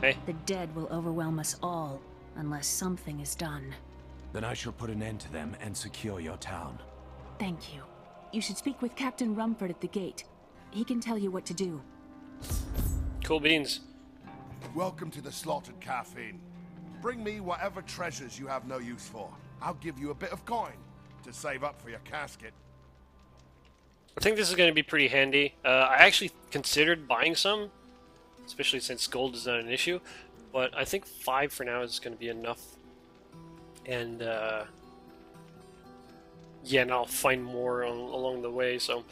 Hey. The dead will overwhelm us all, unless something is done. Then I shall put an end to them and secure your town. Thank you. You should speak with Captain Rumford at the gate. He can tell you what to do. Cool beans. Welcome to the Slaughtered Caffeine. Bring me whatever treasures you have no use for. I'll give you a bit of coin to save up for your casket. I think this is going to be pretty handy. I actually considered buying some, especially since gold is not an issue, but I think 5 for now is going to be enough. And yeah, and I'll find more along the way. So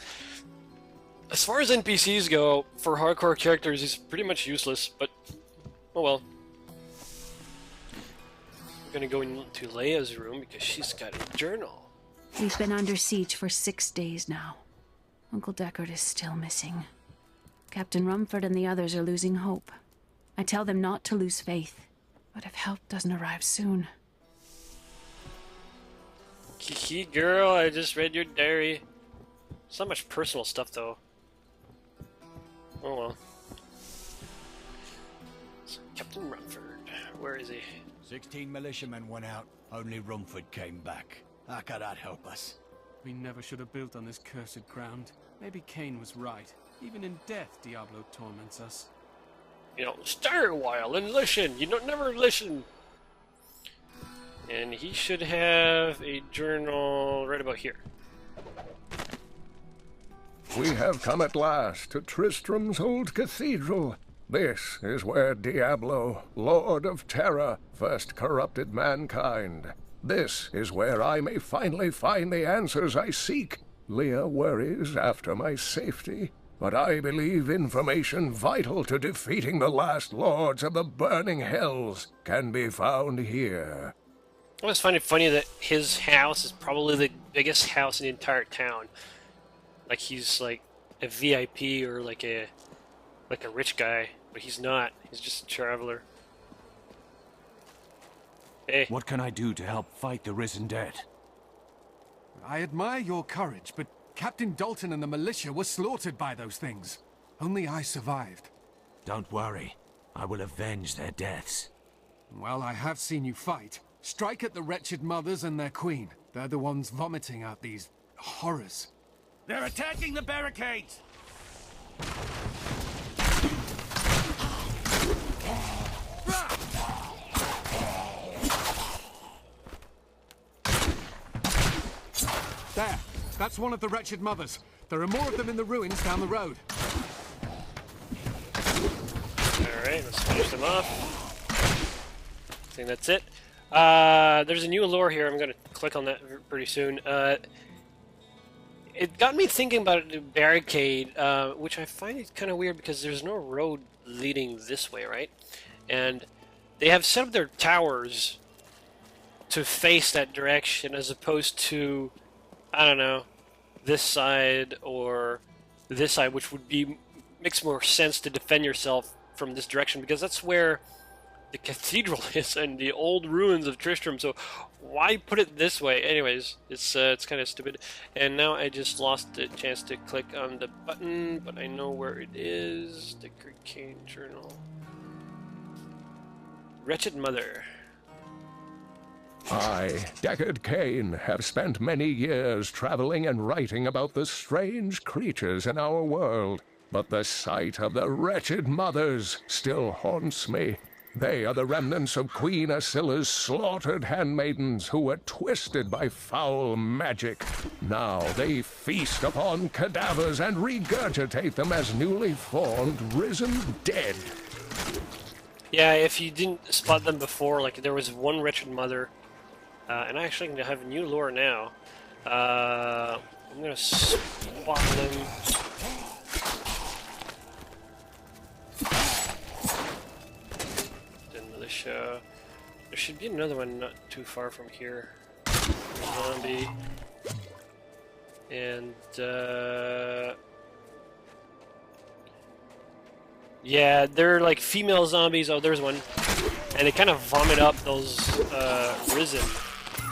as far as NPCs go, for hardcore characters, he's pretty much useless, but oh well. We're gonna go into Leah's room because she's got a journal. We've been under siege for 6 days now. Uncle Deckard is still missing. Captain Rumford and the others are losing hope. I tell them not to lose faith, but if help doesn't arrive soon... Kiki girl, I just read your diary. It's not much personal stuff though. Oh well. So, Captain Rumford, where is he? 16 militiamen went out, only Rumford came back. How could that help us? We never should have built on this cursed ground. Maybe Cain was right. Even in death, Diablo torments us. You know, stay a while and listen. You don't never listen. And he should have a journal right about here. We have come at last to Tristram's old cathedral. This is where Diablo, Lord of Terror, first corrupted mankind. This is where I may finally find the answers I seek. Leah worries after my safety, but I believe information vital to defeating the last lords of the burning hells can be found here. I always find it funny that his house is probably the biggest house in the entire town. Like he's like a VIP or like a rich guy, but he's not. He's just a traveler. Hey. What can I do to help fight the risen dead? I admire your courage, but Captain Dalton and the militia were slaughtered by those things. Only I survived. Don't worry. I will avenge their deaths. Well, I have seen you fight. Strike at the wretched mothers and their queen. They're the ones vomiting out these horrors. They're attacking the barricades! There! That's one of the wretched mothers. There are more of them in the ruins down the road. Alright, let's finish them off. I think that's it. There's a new lore here. I'm going to click on that pretty soon. It got me thinking about the barricade, which I find it kind of weird because there's no road leading this way, right? And they have set up their towers to face that direction as opposed to, I don't know, this side or this side, which would be makes more sense to defend yourself from this direction because that's where the cathedral is and the old ruins of Tristram. So why put it this way? Anyways, it's kind of stupid. And now I just lost the chance to click on the button, but I know where it is. The Cain journal. Wretched Mother. I, Deckard Cain, have spent many years traveling and writing about the strange creatures in our world, but the sight of the wretched mothers still haunts me. They are the remnants of Queen Asilla's slaughtered handmaidens who were twisted by foul magic. Now they feast upon cadavers and regurgitate them as newly formed, risen dead. Yeah, if you didn't spot them before, like there was one wretched mother, and I actually have a new lore now. I'm gonna spot them. Militia. There should be another one not too far from here. Zombie. And yeah, they're like female zombies. Oh, there's one. And they kind of vomit up those risen.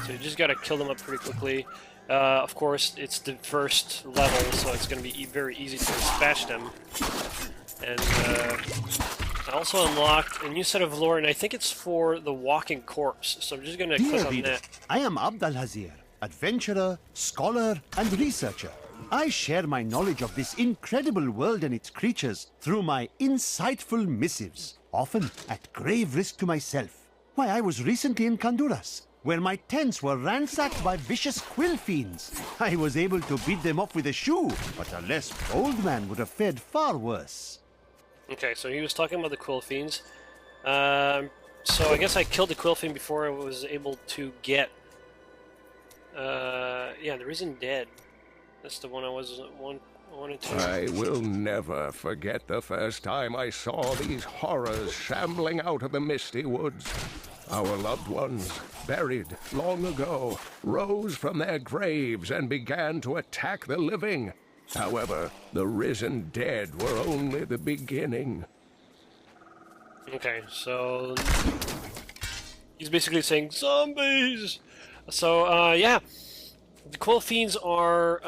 So you just gotta kill them up pretty quickly. Of course, it's the first level, so it's gonna be very easy to dispatch them. And I also unlocked a new set of lore, and I think it's for the walking corpse. So I'm just gonna Dear click on reader, that. I am Abdalhazir, adventurer, scholar, and researcher. I share my knowledge of this incredible world and its creatures through my insightful missives, often at grave risk to myself. Why, I was recently in Kanduras, where my tents were ransacked by vicious quill fiends. I was able to beat them off with a shoe, but a less bold man would have fared far worse. Okay, so he was talking about the quill fiends. So I guess I killed the quill fiend before I was able to get. Yeah, the Risen Dead. That's the one I wanted to. I will never forget the first time I saw these horrors shambling out of the misty woods. Our loved ones, buried long ago, rose from their graves and began to attack the living. However, the risen dead were only the beginning. Okay, so he's basically saying zombies. So yeah, the quill fiends are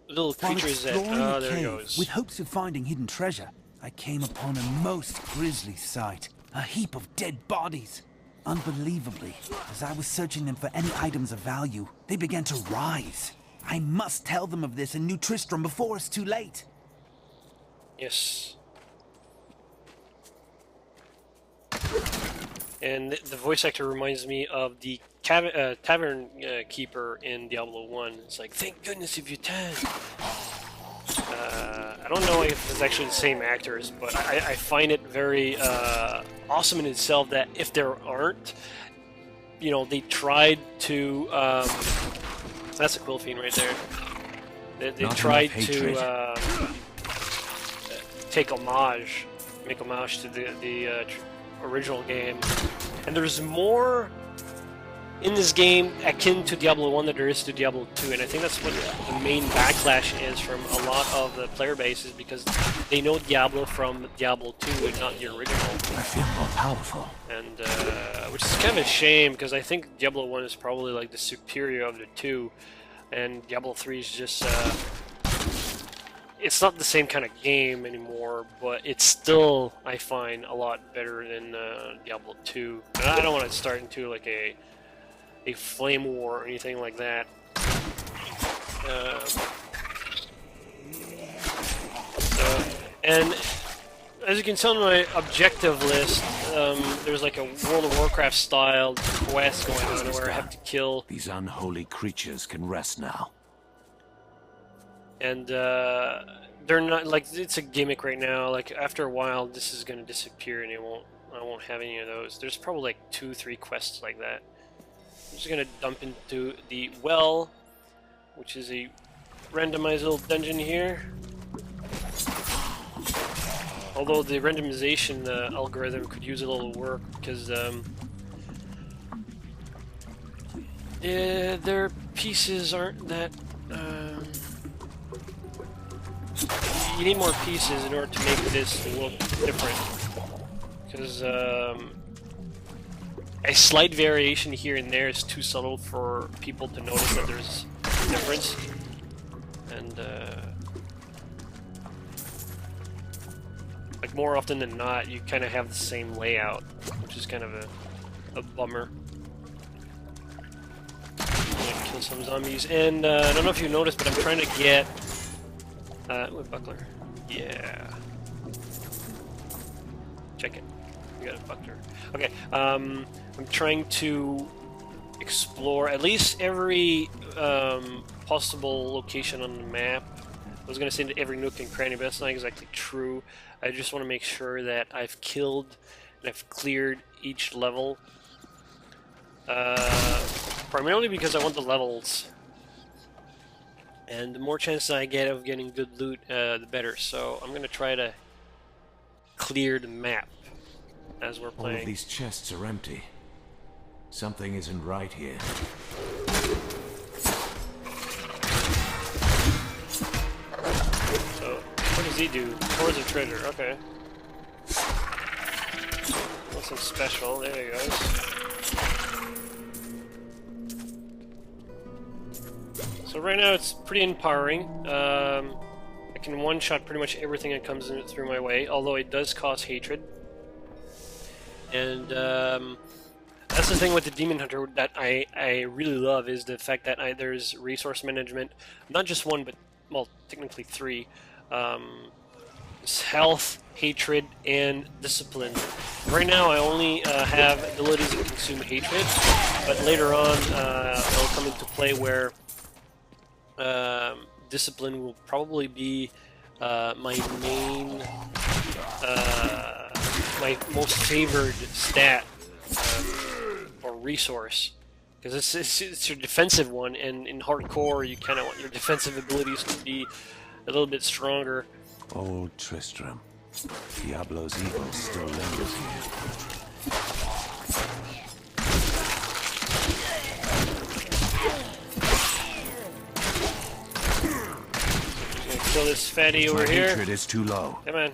little creatures that. Oh, there it goes. With hopes of finding hidden treasure, I came upon a most grisly sight. A heap of dead bodies. Unbelievably, as I was searching them for any items of value, they began to rise. I must tell them of this in New Tristram before it's too late. Yes. And the voice actor reminds me of the tavern keeper in Diablo 1. It's like, thank goodness if you can. I don't know if it's actually the same actors, but I find it very awesome in itself that if there aren't, you know, they tried to. That's a quill fiend right there. They tried to take homage, make homage to the original game, and there's more in this game akin to Diablo 1 than there is to Diablo 2, and I think that's what the main backlash is from a lot of the player bases, because they know Diablo from Diablo 2 and not the original. I feel more powerful. And which is kind of a shame, because I think Diablo 1 is probably like the superior of the two, and Diablo 3 is just it's not the same kind of game anymore, but it's still, I find, a lot better than Diablo 2. And I don't want to start into like a flame war or anything like that. And as you can tell in my objective list, there's like a World of Warcraft style quest going on where I have to kill. These unholy creatures can rest now. And they're not like, it's a gimmick right now. Like after a while, this is gonna disappear, and I won't have any of those. There's probably like 2-3 quests like that. I'm just gonna dump into the well, which is a randomized little dungeon here. Although the randomization algorithm could use a little work, because their pieces aren't that. You need more pieces in order to make this look different, because a slight variation here and there is too subtle for people to notice that there's a difference. And like more often than not, you kind of have the same layout, which is kind of a bummer. I'm gonna kill some zombies, and I don't know if you noticed, but I'm trying to get with buckler. Yeah. Check it. We got a buckler. Okay. I'm trying to explore at least every possible location on the map. I was gonna say every nook and cranny, but that's not exactly true. I just want to make sure that I've killed and I've cleared each level. Primarily because I want the levels. And the more chances I get of getting good loot, the better. So I'm gonna try to clear the map as we're playing. All of these chests are empty. Something isn't right here. So what does he do? Towards a treasure. Okay. Nothing special. There he goes. So right now it's pretty empowering. I can one-shot pretty much everything that comes through my way, although it does cause hatred. And that's the thing with the Demon Hunter that I really love, is the fact that there's resource management, not just one, but, well, technically 3. It's health, hatred, and discipline. Right now I only have abilities that consume hatred, but later on it'll come into play where discipline will probably be my main, my most favored stat or resource, because it's your defensive one, and in hardcore you kind of want your defensive abilities to be a little bit stronger. Old Tristram. Diablo's evil still lingers here. Kill this fatty over My here. hatred is too low. Come on.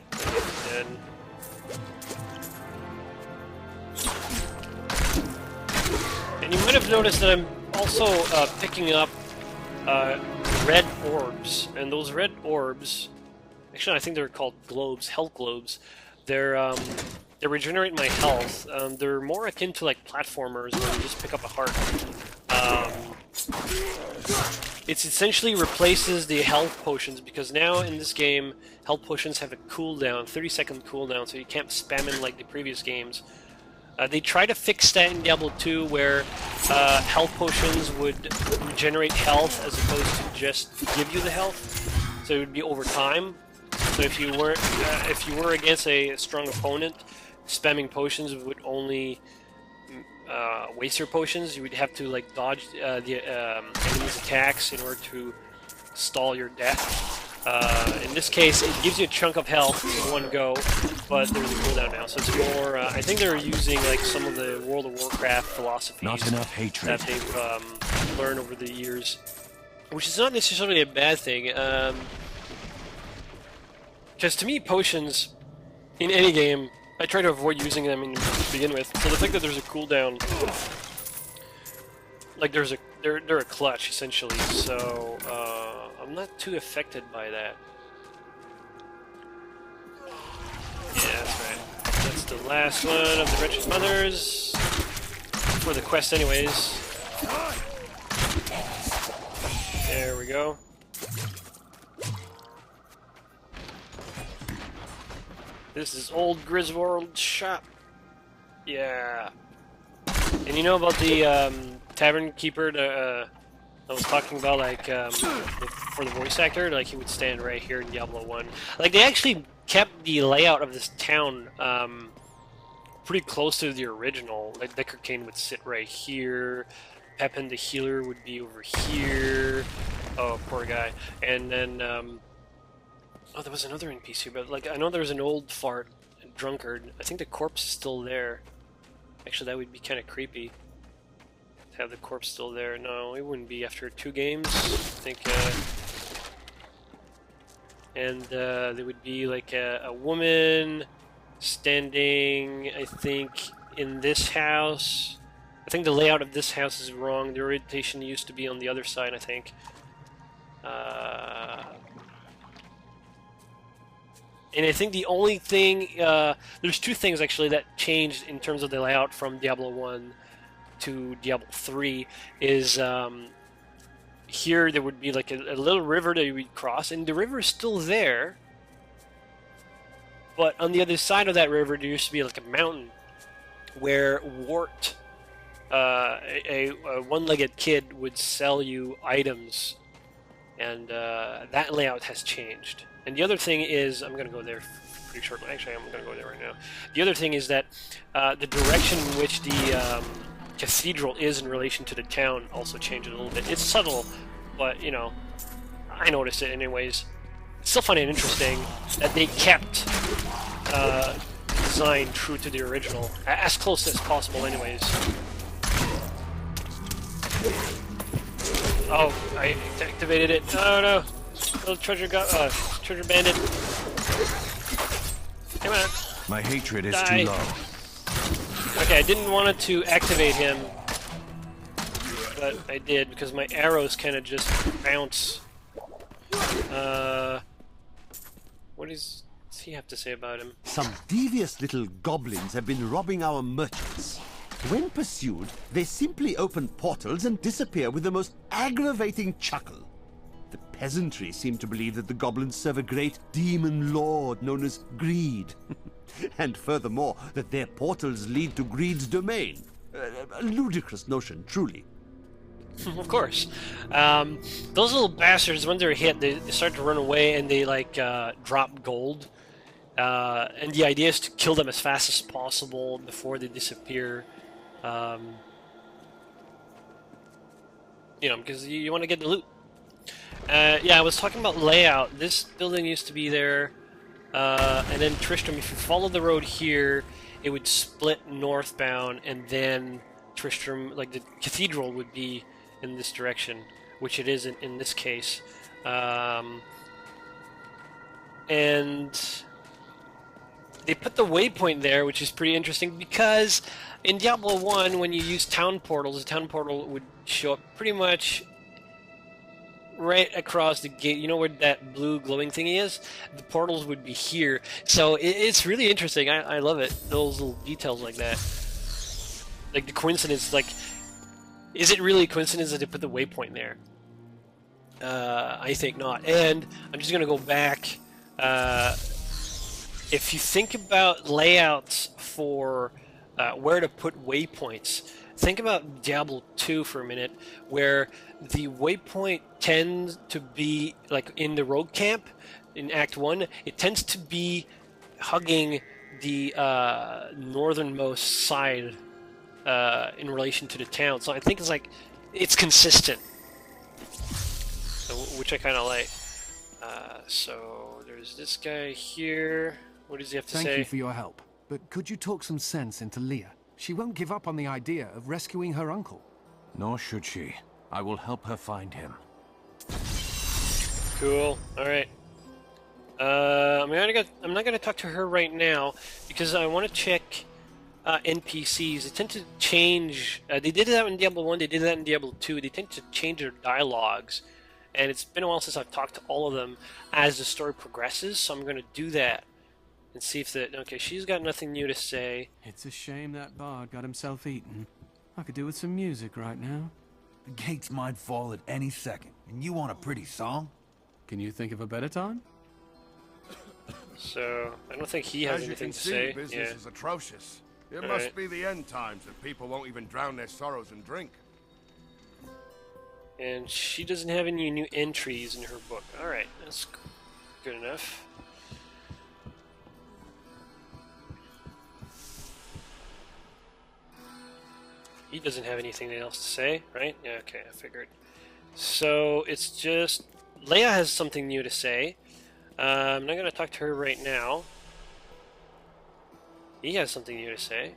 And you might have noticed that I'm also picking up red orbs, and those red orbs, actually I think they're called globes, health globes. They regenerate my health. They're more akin to like platformers where you just pick up a heart. It essentially replaces the health potions, because now in this game, health potions have a cooldown, 30-second cooldown, so you can't spam in like the previous games. They try to fix that in Diablo 2, where health potions would regenerate health as opposed to just give you the health, so it would be over time. So if you were against a strong opponent, spamming potions would only waste your potions. You would have to like dodge the enemy's attacks in order to stall your death. In this case, it gives you a chunk of health in one go, but there's a cooldown now, so it's more. I think they're using like some of the World of Warcraft philosophies Not enough hatred that they've learned over the years, which is not necessarily a bad thing. Because to me, potions in any game, I try to avoid using them to begin with. So the fact that there's a cooldown, like they're a clutch essentially. So I'm not too affected by that. Yeah, that's right. That's the last one of the Wretched Mothers for the quest, anyways. There we go. This is old Griswold's shop. Yeah. And you know about the tavern keeper I was talking about, like, for the voice actor? Like, he would stand right here in Diablo 1. Like, they actually kept the layout of this town pretty close to the original. Like, Decker Cain would sit right here. Pepin the healer would be over here. Oh, poor guy. And then, oh, there was another NPC, but like I know there's an old fart drunkard. I think the corpse is still there. Actually, that would be kind of creepy to have the corpse still there. No, it wouldn't be after 2 games. I think, and there would be like a woman standing, I think, in this house. I think the layout of this house is wrong. The orientation used to be on the other side, I think. And I think the only thing, there's 2 things actually that changed in terms of the layout from Diablo 1 to Diablo 3, is here there would be like a little river that you would cross, and the river is still there, but on the other side of that river there used to be like a mountain where Wart, a one-legged kid, would sell you items, and that layout has changed. And the other thing is, I'm going to go there pretty shortly. Actually, I'm going to go there right now. The other thing is that the direction in which the cathedral is in relation to the town also changed a little bit. It's subtle, but, you know, I noticed it anyways. Still find it interesting that they kept design true to the original, as close as possible anyways. Oh, I activated it. Oh no! Little treasure bandit. Come on. My hatred is Die. too low. Okay, I didn't want it to activate him, but I did because my arrows kind of just bounce. does he have to say about him? Some devious little goblins have been robbing our merchants. When pursued, they simply open portals and disappear with the most aggravating chuckle. The peasantry seem to believe that the goblins serve a great demon lord known as Greed. And furthermore, that their portals lead to Greed's domain. A ludicrous notion, truly. Of course. Those little bastards, when they're hit, they start to run away and they like drop gold. And the idea is to kill them as fast as possible before they disappear. You know, because you want to get the loot. Yeah, I was talking about layout. This building used to be there, and then Tristram, if you follow the road here, it would split northbound, and then Tristram, like the cathedral, would be in this direction, which it isn't in this case. And they put the waypoint there, which is pretty interesting, because in Diablo 1, when you use town portals, the town portal would show up pretty much right across the gate. You know where that blue glowing thingy is? The portals would be here. So it's really interesting. I love it. Those little details like that. Like the coincidence, like, is it really a coincidence that they put the waypoint there? I think not. And I'm just going to go back. If you think about layouts for where to put waypoints, think about Diablo 2 for a minute, where the waypoint tends to be, like in the rogue camp in Act 1, it tends to be hugging the northernmost side in relation to the town. So I think it's like, it's consistent, which I kind of like. So there's this guy here. What does he have to say? Thank you for your help, but could you talk some sense into Leah? She won't give up on the idea of rescuing her uncle. Nor should she. I will help her find him. Cool. All right. I'm not gonna talk to her right now because I want to check NPCs. They tend to change. They did that in Diablo 1. They did that in Diablo 2. They tend to change their dialogues, and it's been a while since I've talked to all of them as the story progresses. So I'm gonna do that and see if the... Okay, she's got nothing new to say. It's a shame that bard got himself eaten. I could do with some music right now. The gates might fall at any second, and you want a pretty song? Can you think of a better time? So, I don't think he has As you anything can to see, say. business Yeah. is atrocious. It All must right. be the end times that people won't even drown their sorrows in drink. And she doesn't have any new entries in her book. Alright, that's good enough. He doesn't have anything else to say, right? Yeah, okay, I figured. So, it's just... Leia has something new to say. I'm not going to talk to her right now. He has something new to say.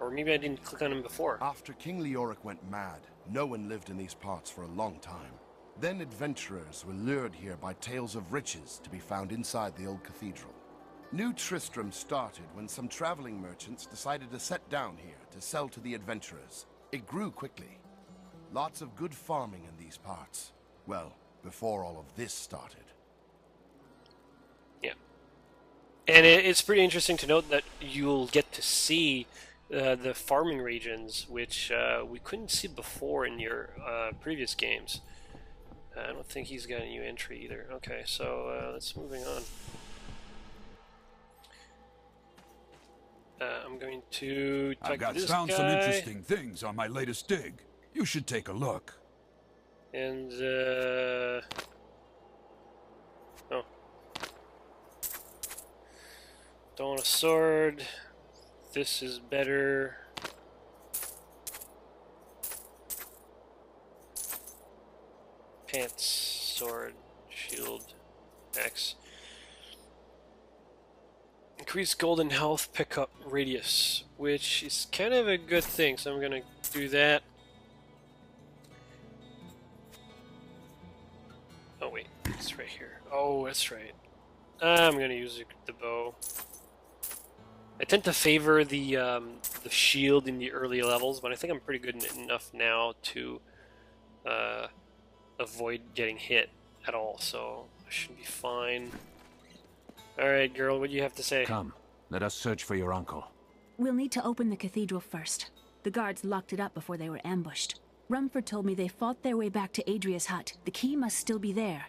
Or maybe I didn't click on him before. After King Leoric went mad, no one lived in these parts for a long time. Then adventurers were lured here by tales of riches to be found inside the old cathedral. New Tristram started when some traveling merchants decided to set down here to sell to the adventurers. It grew quickly. Lots of good farming in these parts. Well, before all of this started. Yeah. And it's pretty interesting to note that you'll get to see the farming regions, which we couldn't see before in your previous games. I don't think he's got a new entry either. Okay, so let's moving on. I'm going to talk I've got to this found guy. some interesting things on my latest dig. You should take a look. And oh, don't want a sword. This is better. Pants, sword, shield, axe. Increase golden health pickup radius, which is kind of a good thing, so I'm gonna do that. Oh wait, it's right here. Oh, that's right. I'm gonna use the bow. I tend to favor the shield in the early levels, but I think I'm pretty good enough now to avoid getting hit at all, so I should be fine. Alright, girl, what do you have to say? Come, let us search for your uncle. We'll need to open the cathedral first. The guards locked it up before they were ambushed. Rumford told me they fought their way back to Adria's hut. The key must still be there.